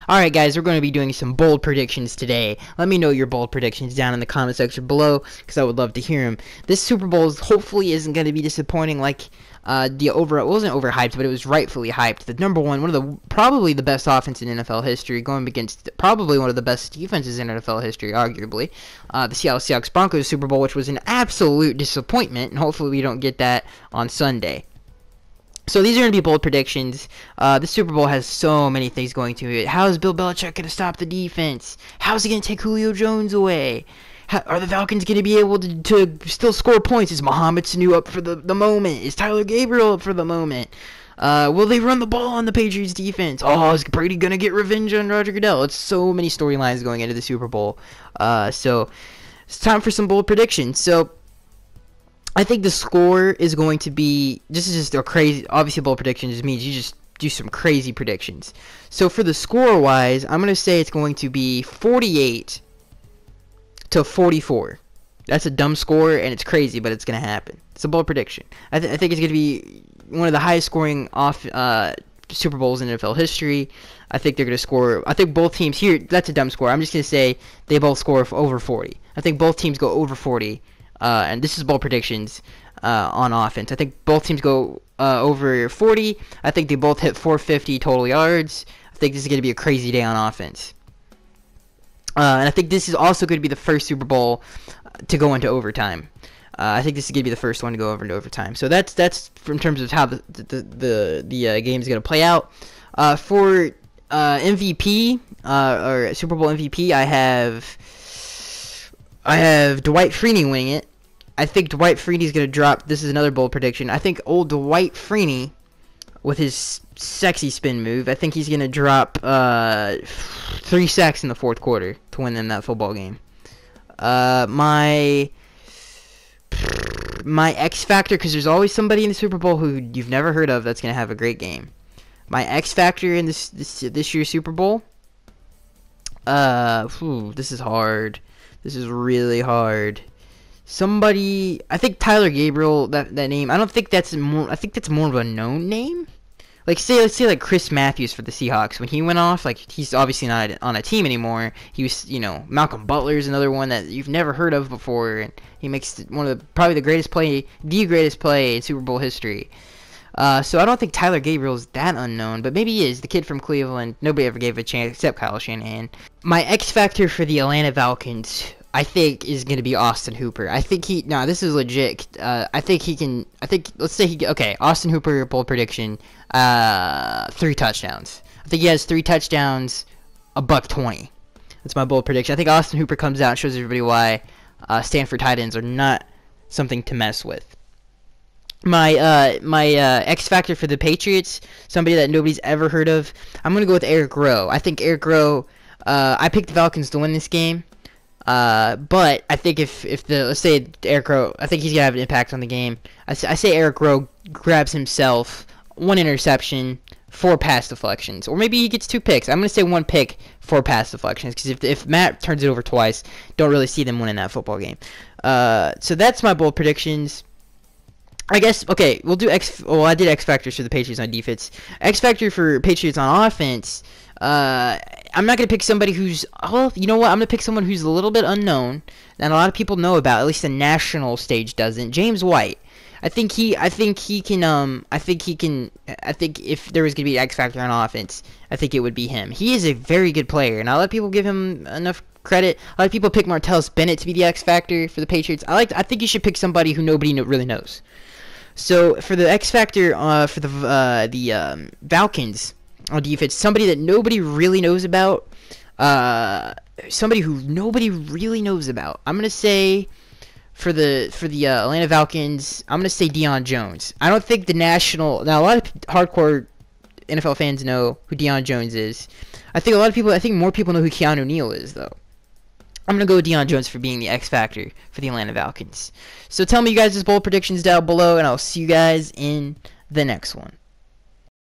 Alright guys, we're going to be doing some bold predictions today. Let me know your bold predictions down in the comment section below, because I would love to hear them. This Super Bowl hopefully isn't going to be disappointing like it wasn't overhyped, but it was rightfully hyped. The number one of the, probably the best offense in NFL history, going against probably one of the best defenses in NFL history, arguably. The Seattle Seahawks Broncos Super Bowl, which was an absolute disappointment, and hopefully we don't get that on Sunday. So these are going to be bold predictions. The Super Bowl has so many things going to it. How is Bill Belichick going to stop the defense? How is he going to take Julio Jones away? Are the Falcons going to be able to still score points? Is Mohamed Sanu up for the moment? Is Tyler Gabriel up for the moment? Will they run the ball on the Patriots defense? Oh, is Brady going to get revenge on Roger Goodell? It's so many storylines going into the Super Bowl. So it's time for some bold predictions. So I think the score is going to be, this is just a crazy, obviously bold prediction just means you just do some crazy predictions. So for the score wise, I'm going to say it's going to be 48-44. That's a dumb score and it's crazy, but it's going to happen. It's a bold prediction. I think it's going to be one of the highest scoring Super Bowls in NFL history. I think they're going to score, I think both teams here, that's a dumb score. I'm just going to say they both score over 40. I think both teams go over 40. And this is bold predictions on offense. I think both teams go over 40. I think they both hit 450 total yards. I think this is going to be a crazy day on offense. And I think this is also going to be the first Super Bowl to go into overtime. I think this is going to be the first one to go over into overtime. So that's in terms of how the game is going to play out. For MVP or Super Bowl MVP, I have Dwight Freeney winning it. I think Dwight Freeney's going to drop. This is another bold prediction. I think old Dwight Freeney, with his sexy spin move, I think he's going to drop 3 sacks in the fourth quarter to win them that football game. My X Factor, because there's always somebody in the Super Bowl who you've never heard of that's going to have a great game. My X Factor in this year's Super Bowl. This is hard. This is really hard. Somebody, I think Tyler Gabriel, that name, I don't think that's more, I think that's more of a known name. Like, let's say like Chris Matthews for the Seahawks. When he went off, like, he's obviously not on a team anymore. He was, Malcolm Butler's another one that you've never heard of before. And he makes one of probably the greatest play in Super Bowl history. So I don't think Tyler Gabriel's that unknown, but maybe he is. The kid from Cleveland, nobody ever gave a chance except Kyle Shanahan. My X Factor for the Atlanta Falcons, I think, is going to be Austin Hooper. I think this is legit. Let's say Austin Hooper, bold prediction, 3 touchdowns. I think he has 3 touchdowns, $120. That's my bold prediction. I think Austin Hooper comes out and shows everybody why Stanford tight ends are not something to mess with. My X Factor for the Patriots, somebody that nobody's ever heard of, I'm going to go with Eric Rowe. I think Eric Rowe, I picked the Falcons to win this game. But I think let's say Eric Rowe, I think he's going to have an impact on the game. I say Eric Rowe grabs himself 1 interception, 4 pass deflections. Or maybe he gets 2 picks. I'm going to say 1 pick, 4 pass deflections. Because if Matt turns it over twice, don't really see them winning that football game. So that's my bold predictions. I guess, okay, we'll do I did X Factors for the Patriots on defense. X Factor for Patriots on offense, I'm not going to pick somebody who's, you know what, I'm going to pick someone who's a little bit unknown, that a lot of people know about, at least the national stage doesn't. James White. I think if there was going to be an X Factor on offense, I think it would be him. He is a very good player, and a lot of people give him enough credit. A lot of people pick Martellus Bennett to be the X Factor for the Patriots. I think you should pick somebody who nobody really knows. So for the X Factor for the Falcons on defense, somebody that nobody really knows about, somebody who nobody really knows about. I'm gonna say for the Atlanta Falcons, I'm gonna say Deion Jones. I don't think now a lot of hardcore NFL fans know who Deion Jones is. I think more people know who Keanu Neal is though. I'm going to go with Deion Jones for being the X Factor for the Atlanta Falcons. So tell me you guys' bold predictions down below, and I'll see you guys in the next one.